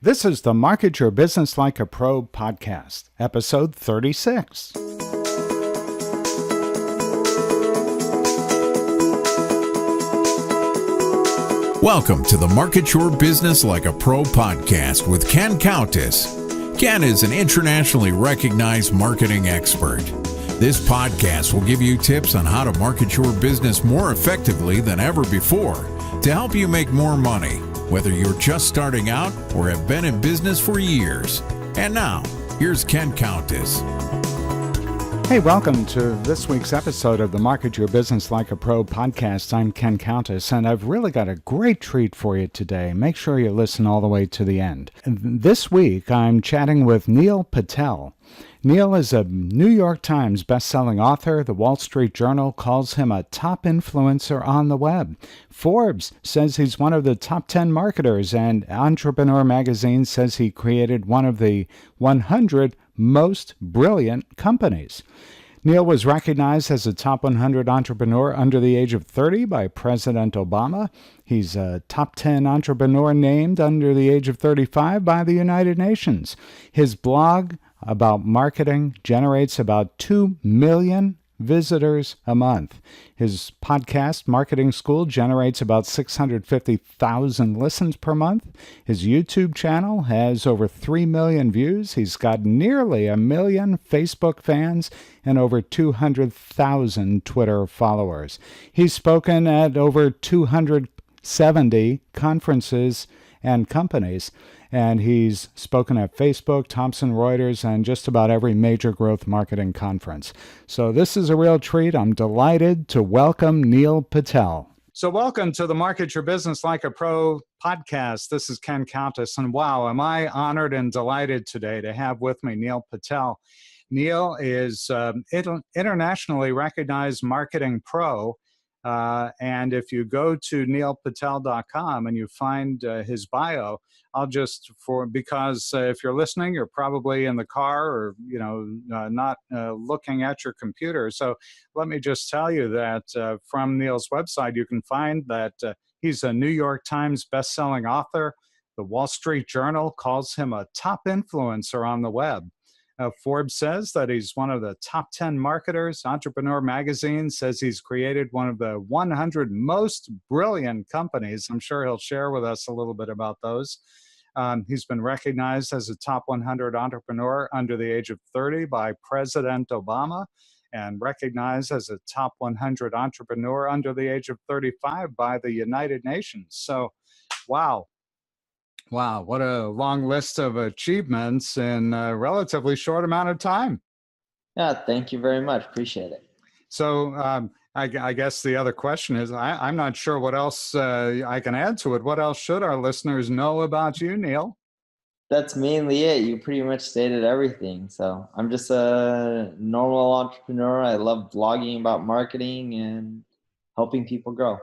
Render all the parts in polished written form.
This is the Market Your Business Like a Pro podcast, episode 36. Welcome to the Market Your Business Like a Pro podcast with Countess. Ken is an internationally recognized marketing expert. This podcast will give you tips on how to market your business more effectively than ever before to help you make more money, whether you're just starting out or have been in business for years. And now, here's Countess. Hey, welcome to this week's episode of the Market Your Business Like a Pro podcast. I'm Countess, and I've really got a great treat for you today. Make sure you listen all the way to the end. This week, I'm chatting with Neil Patel. Neil is a New York Times best-selling author. The Wall Street Journal calls him a top influencer on the web. Forbes says he's one of the top 10 marketers, and Entrepreneur magazine says he created one of the 100 most brilliant companies. Neil was recognized as a top 100 entrepreneur under the age of 30 by President Obama. He's a top 10 entrepreneur named under the age of 35 by the United Nations. His blog about marketing generates about 2 million visitors a month. His podcast, Marketing School, generates about 650,000 listens per month. His YouTube channel has over 3 million views. He's got nearly 1 million Facebook fans and over 200,000 Twitter followers. He's spoken at over 270 conferences and companies, and he's spoken at Facebook, Thomson Reuters, and just about every major growth marketing conference. So this is a real treat. I'm delighted to welcome Neil Patel. So welcome to the Market Your Business Like a Pro podcast. This is Countess, and wow, am I honored and delighted today to have with me Neil Patel. Neil is internationally recognized marketing pro. And if you go to neilpatel.com and you find his bio, because if you're listening, you're probably in the car or, not looking at your computer. So let me just tell you that from Neil's website, you can find that he's a New York Times bestselling author. The Wall Street Journal calls him a top influencer on the web. Forbes says that he's one of the top 10 marketers. Entrepreneur magazine says he's created one of the 100 most brilliant companies. I'm sure he'll share with us a little bit about those. He's been recognized as a top 100 entrepreneur under the age of 30 by President Obama, and recognized as a top 100 entrepreneur under the age of 35 by the United Nations. So, wow. Wow, what a long list of achievements in a relatively short amount of time. Yeah, thank you very much. Appreciate it. So I guess the other question is, I'm not sure what else I can add to it. What else should our listeners know about you, Neil? That's mainly it. You pretty much stated everything. So I'm just a normal entrepreneur. I love blogging about marketing and helping people grow.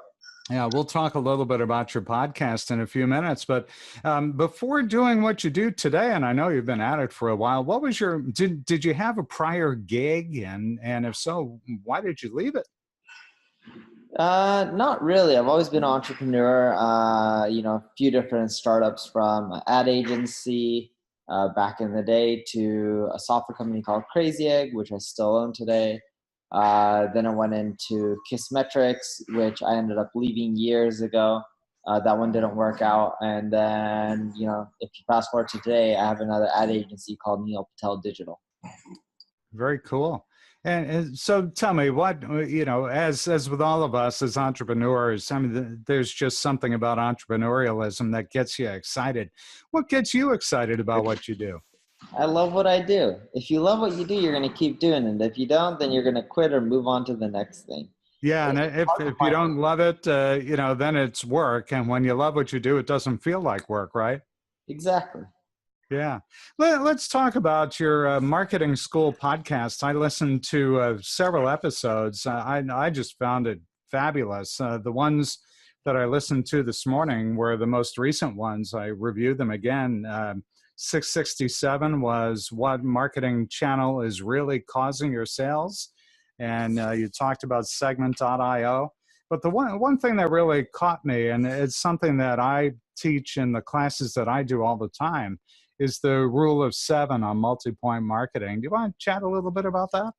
Yeah, we'll talk a little bit about your podcast in a few minutes, but before doing what you do today, and I know you've been at it for a while, what was did you have a prior gig, and if so, why did you leave it? Not really. I've always been an entrepreneur, a few different startups, from an ad agency back in the day to a software company called Crazy Egg, which I still own today. Then I went into Kissmetrics, which I ended up leaving years ago. That one didn't work out. And then, if you fast forward to today, I have another ad agency called Neil Patel Digital. Very cool. And so tell me what, as with all of us as entrepreneurs, I mean, there's just something about entrepreneurialism that gets you excited. What gets you excited about what you do? I love what I do. If you love what you do, you're going to keep doing it. If you don't, then you're going to quit or move on to the next thing. Yeah, and if you don't love it, then it's work. And when you love what you do, it doesn't feel like work, right? Exactly. Yeah. Let's talk about your Marketing School podcast. I listened to several episodes. I just found it fabulous. The ones that I listened to this morning were the most recent ones. I reviewed them again. 667 was what marketing channel is really causing your sales. And you talked about segment.io. But the one thing that really caught me, and it's something that I teach in the classes that I do all the time, is the rule of 7 on multi-point marketing. Do you want to chat a little bit about that?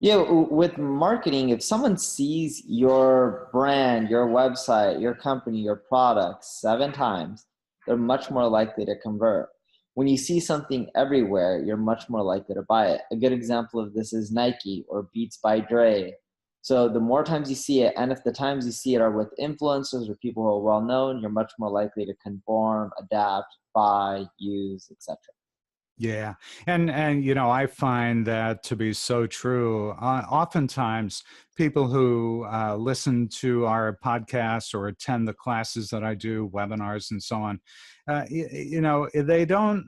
Yeah, with marketing, if someone sees your brand, your website, your company, your product 7 times, they're much more likely to convert. When you see something everywhere, you're much more likely to buy it. A good example of this is Nike or Beats by Dre. So the more times you see it, and if the times you see it are with influencers or people who are well known, you're much more likely to conform, adapt, buy, use, etc. Yeah. And I find that to be so true. Oftentimes, people who listen to our podcasts or attend the classes that I do, webinars and so on, they don't,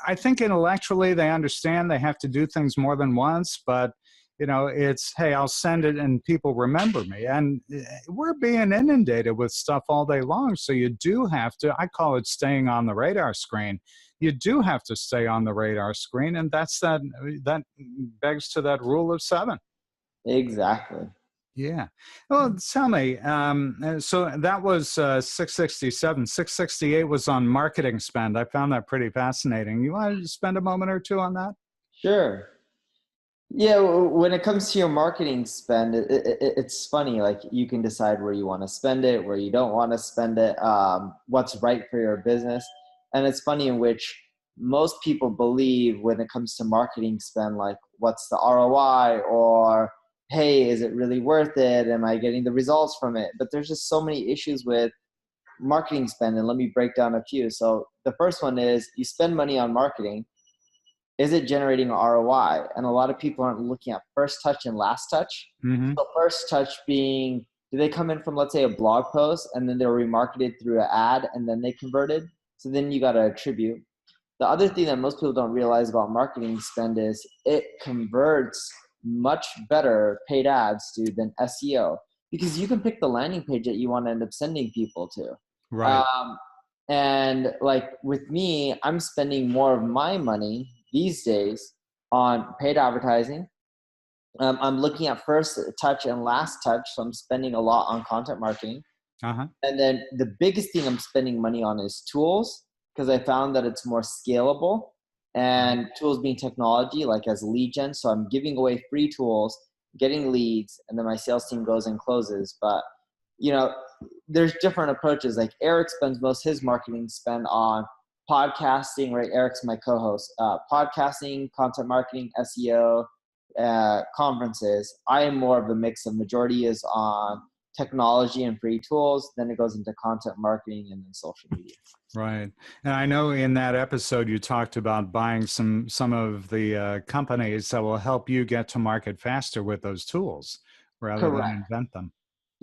I think intellectually they understand they have to do things more than once, but it's, hey, I'll send it and people remember me. And we're being inundated with stuff all day long. So you do have to, I call it staying on the radar screen. You do have to stay on the radar screen. And that begs to that rule of 7. Exactly. Yeah. Well, tell me, so that was 667. 668 was on marketing spend. I found that pretty fascinating. You want to spend a moment or two on that? Sure. Yeah, when it comes to your marketing spend, it's funny. Like, you can decide where you want to spend it, where you don't want to spend it, what's right for your business. And it's funny in which most people believe when it comes to marketing spend, like, what's the ROI, or, hey, is it really worth it? Am I getting the results from it? But there's just so many issues with marketing spend. And let me break down a few. So the first one is, you spend money on marketing. Is it generating ROI? And a lot of people aren't looking at first touch and last touch. Mm-hmm. So first touch being, do they come in from, let's say, a blog post, and then they're remarketed through an ad, and then they converted? So then you got to attribute. The other thing that most people don't realize about marketing spend is it converts much better paid ads to than SEO, because you can pick the landing page that you want to end up sending people to. Right. And like with me, I'm spending more of my money these days on paid advertising. I'm looking at first touch and last touch. So I'm spending a lot on content marketing. Uh-huh. And then the biggest thing I'm spending money on is tools, because I found that it's more scalable, and tools being technology, like as lead gen. So I'm giving away free tools, getting leads, and then my sales team goes and closes. But, there's different approaches. Like Eric spends most of his marketing spend on podcasting, right? Eric's my co-host. Podcasting, content marketing, SEO, conferences. I am more of a mix. Of majority is on technology and free tools. Then it goes into content marketing and then social media. Right. And I know in that episode you talked about buying some of the companies that will help you get to market faster with those tools rather Correct. than invent them.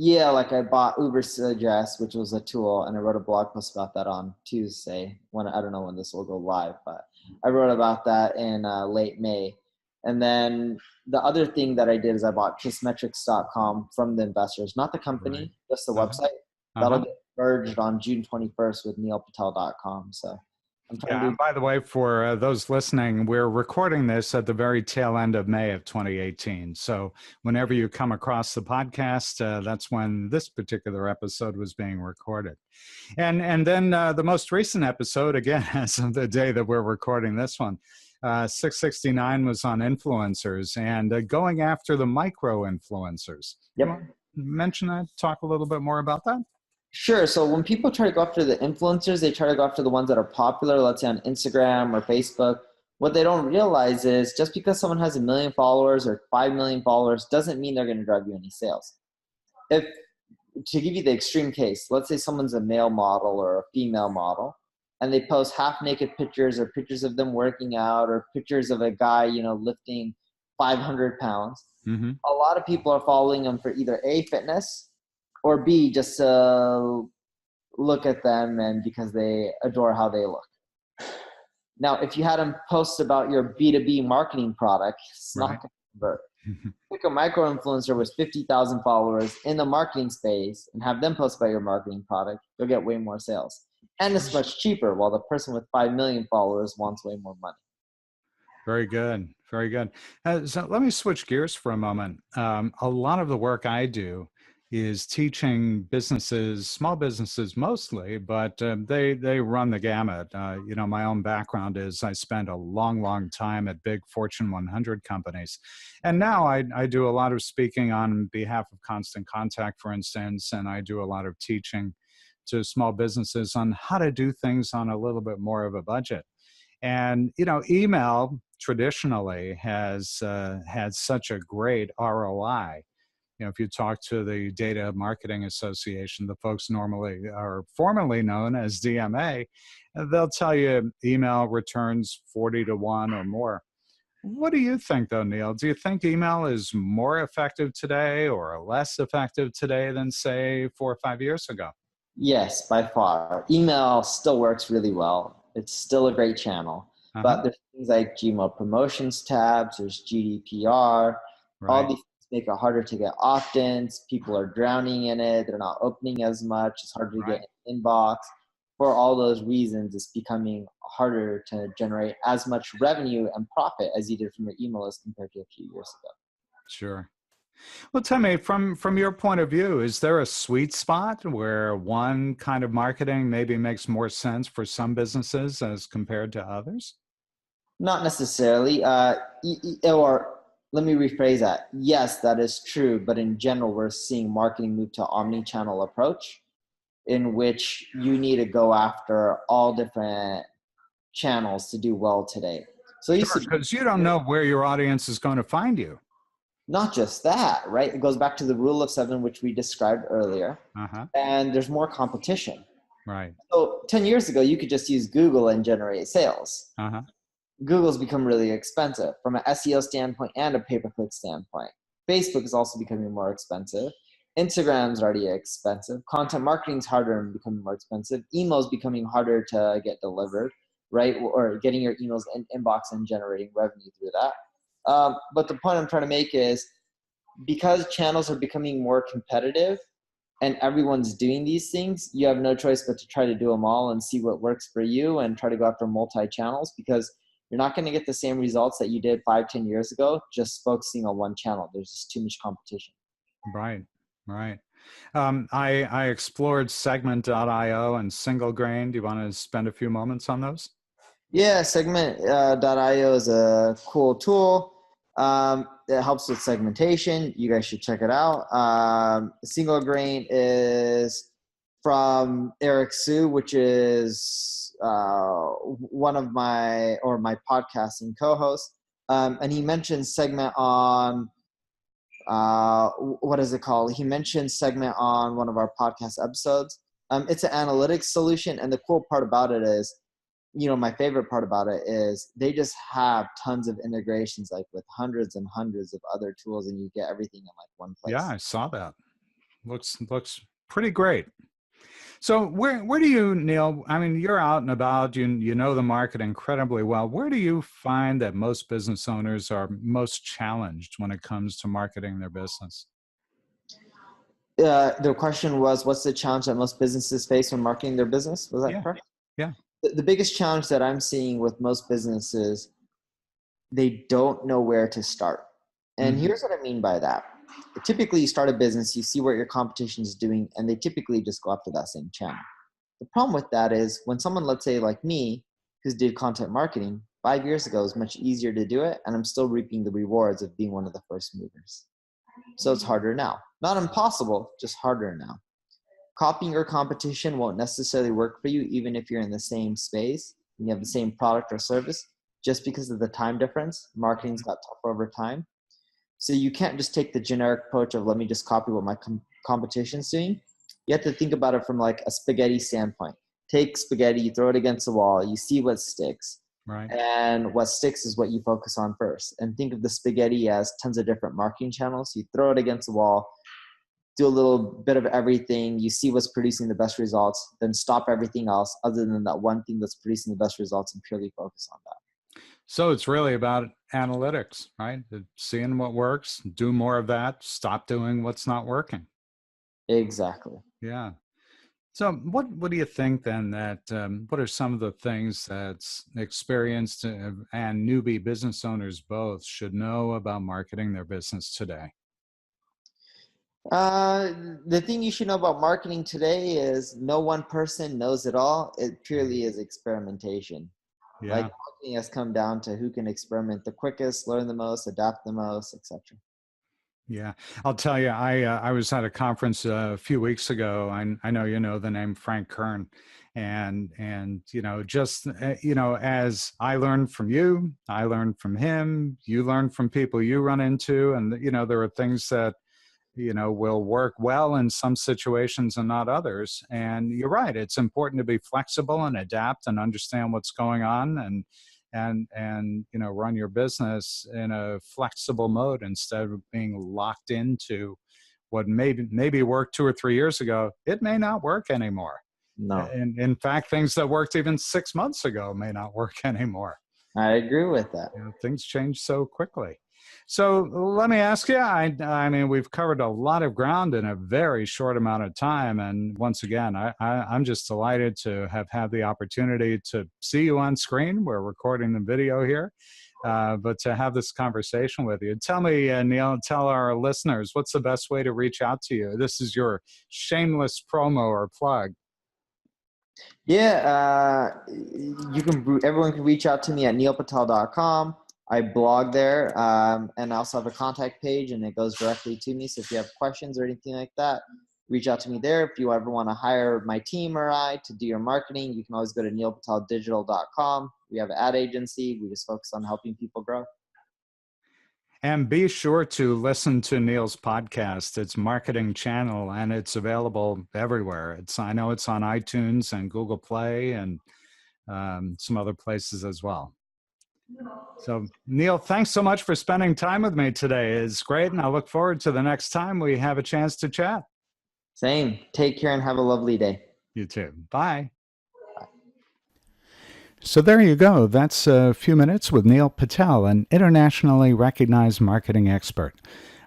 Yeah, like I bought Uber Suggest, which was a tool, and I wrote a blog post about that on Tuesday. I don't know when this will go live, but I wrote about that in late May. And then the other thing that I did is I bought kissmetrics.com from the investors, not the company, Right. just the website. That'll get merged on June 21st with neilpatel.com. So I'm trying And by the way, for those listening, we're recording this at the very tail end of May of 2018. So whenever you come across the podcast, that's when this particular episode was being recorded. And then the most recent episode, again, as of the day that we're recording this one, 669 was on influencers and going after the micro-influencers. Yep. You want to mention that, talk a little bit more about that? Sure. So when people try to go after the influencers, they try to go after the ones that are popular, let's say on Instagram or Facebook. What they don't realize is just because someone has 1 million followers or 5 million followers doesn't mean they're going to drive you any sales. To give you the extreme case, let's say someone's a male model or a female model, and they post half-naked pictures or pictures of them working out or pictures of a guy, lifting 500 pounds. Mm-hmm. A lot of people are following them for either A, fitness, or B, just to look at them and because they adore how they look. Now, if you had them post about your B2B marketing product, it's not going to convert. Pick a micro-influencer with 50,000 followers in the marketing space and have them post about your marketing product, you'll get way more sales. And it's much cheaper, while the person with 5 million followers wants way more money. Very good. Very good. So let me switch gears for a moment. A lot of the work I do is teaching businesses, small businesses mostly, but they run the gamut. My own background is I spent a long time at big Fortune 100 companies. And now I do a lot of speaking on behalf of Constant Contact, for instance, and I do a lot of teaching to small businesses on how to do things on a little bit more of a budget. And, email traditionally has had such a great ROI. If you talk to the Data Marketing Association, the folks normally are formerly known as DMA, they'll tell you email returns 40 to 1 or more. What do you think, though, Neil? Do you think email is more effective today or less effective today than, say, 4 or 5 years ago? Yes, by far. Email still works really well. It's still a great channel. But there's things like Gmail promotions tabs, there's GDPR, all these things make it harder to get opt-ins. People are drowning in it. They're not opening as much. It's harder to get an inbox. For all those reasons, it's becoming harder to generate as much revenue and profit as you did from your email list compared to a few years ago. Sure. Well, tell me, from your point of view, is there a sweet spot where one kind of marketing maybe makes more sense for some businesses as compared to others? Not necessarily. Or let me rephrase that. Yes, that is true. But in general, we're seeing marketing move to omnichannel approach, in which you need to go after all different channels to do well today. So because you don't know where your audience is going to find you. Not just that, right? It goes back to the rule of 7, which we described earlier. And there's more competition. Right. So 10 years ago, you could just use Google and generate sales. Google's become really expensive from an SEO standpoint and a pay-per-click standpoint. Facebook is also becoming more expensive. Instagram's already expensive. Content marketing's harder and becoming more expensive. Email's becoming harder to get delivered, right? Or getting your emails in inbox and generating revenue through that. But the point I'm trying to make is, because channels are becoming more competitive and everyone's doing these things, you have no choice but to try to do them all and see what works for you and try to go after multi-channels, because you're not going to get the same results that you did 5-10 years ago just focusing on one channel. There's just too much competition. Right. I explored segment.io and Single Grain. Do you want to spend a few moments on those? Yeah, segment.io is a cool tool. It helps with segmentation. You guys should check it out. Single Grain is from Eric Sue, which is one of my podcasting co-hosts. And he mentioned segment on, what is it called? He mentioned segment on one of our podcast episodes. It's an analytics solution. And the cool part about it is, my favorite part about it is they just have tons of integrations, like with hundreds and hundreds of other tools, and you get everything in like one place. Yeah, I saw that. Looks pretty great. So where do you, Neil, I mean, you're out and about, you know the market incredibly well. Where do you find that most business owners are most challenged when it comes to marketing their business? The question was, what's the challenge that most businesses face when marketing their business? Was that correct? Yeah. The biggest challenge that I'm seeing with most businesses, they don't know where to start. And here's what I mean by that. Typically, you start a business, you see what your competition is doing, and they typically just go after that same channel. The problem with that is when someone, let's say like me, who did content marketing 5 years ago, it was much easier to do it, and I'm still reaping the rewards of being one of the first movers. So it's harder now. Not impossible, just harder now. Copying your competition won't necessarily work for you, even if you're in the same space and you have the same product or service, just because of the time difference. Marketing's got tougher over time. So you can't just take the generic approach of, let me just copy what my competition's doing. You have to think about it from like a spaghetti standpoint. Take spaghetti, you throw it against the wall, you see what sticks. Right. And what sticks is what you focus on first. And think of the spaghetti as tons of different marketing channels. You throw it against the wall, do a little bit of everything, you see what's producing the best results, then stop everything else other than that one thing that's producing the best results and purely focus on that. So it's really about analytics, right? Seeing what works, do more of that, stop doing what's not working. Exactly. Yeah. So what do you think then that, what are some of the things that experienced and newbie business owners both should know about marketing their business today? The thing you should know about marketing today is no one person knows it all. It purely is experimentation. Yeah. Like marketing has come down to who can experiment the quickest, learn the most, adapt the most, etc. Yeah, I'll tell you, I was at a conference a few weeks ago. I know you know the name Frank Kern, and just as I learned from you, I learned from him. You learn from people you run into, and there are things that will work well in some situations and not others. And you're right; it's important to be flexible and adapt and understand what's going on and run your business in a flexible mode instead of being locked into what maybe worked 2 or 3 years ago. It may not work anymore. No, And in fact, things that worked even 6 months ago may not work anymore. I agree with that. Things change so quickly. So let me ask you, I mean, we've covered a lot of ground in a very short amount of time. And once again, I'm just delighted to have had the opportunity to see you on screen. We're recording the video here, but to have this conversation with you. Tell me, Neil, tell our listeners, what's the best way to reach out to you? This is your shameless promo or plug. Yeah, everyone can reach out to me at neilpatel.com. I blog there, and I also have a contact page, and it goes directly to me. So if you have questions or anything like that, reach out to me there. If you ever want to hire my team or I to do your marketing, you can always go to neilpateldigital.com. We have an ad agency. We just focus on helping people grow. And be sure to listen to Neil's podcast. It's Marketing Channel, and it's available everywhere. I know it's on iTunes and Google Play and some other places as well. So, Neil, thanks so much for spending time with me today. It's great, and I look forward to the next time we have a chance to chat. Same. Take care and have a lovely day. You too. Bye. So there you go. That's a few minutes with Neil Patel, an internationally recognized marketing expert.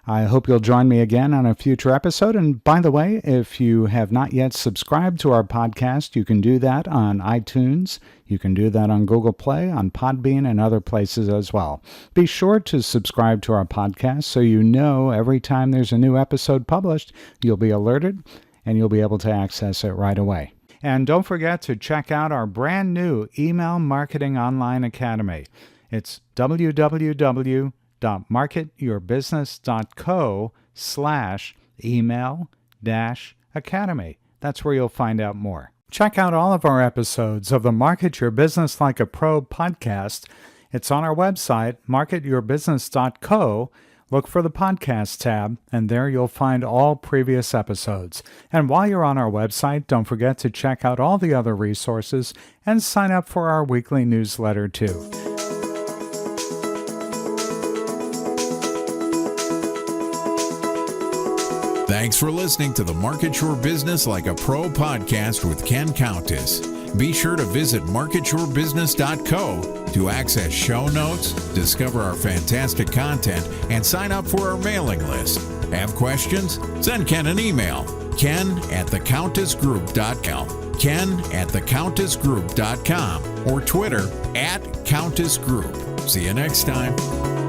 I hope you'll join me again on a future episode. And by the way, if you have not yet subscribed to our podcast, you can do that on iTunes. You can do that on Google Play, on Podbean, and other places as well. Be sure to subscribe to our podcast so you know every time there's a new episode published, you'll be alerted and you'll be able to access it right away. And don't forget to check out our brand new Email Marketing Online Academy. It's www.marketyourbusiness.co/email-academy. That's where you'll find out more. Check out all of our episodes of the Market Your Business Like a Pro podcast. It's on our website, marketyourbusiness.co. Look for the podcast tab, and there you'll find all previous episodes. And while you're on our website, don't forget to check out all the other resources and sign up for our weekly newsletter too. Thanks for listening to the Market Your Business Like a Pro podcast with Ken Countess. Be sure to visit marketyourbusiness.co to access show notes, discover our fantastic content, and sign up for our mailing list. Have questions? Send Ken an email, ken@thecountessgroup.com, ken@thecountessgroup.com, or Twitter @CountessGroup. See you next time.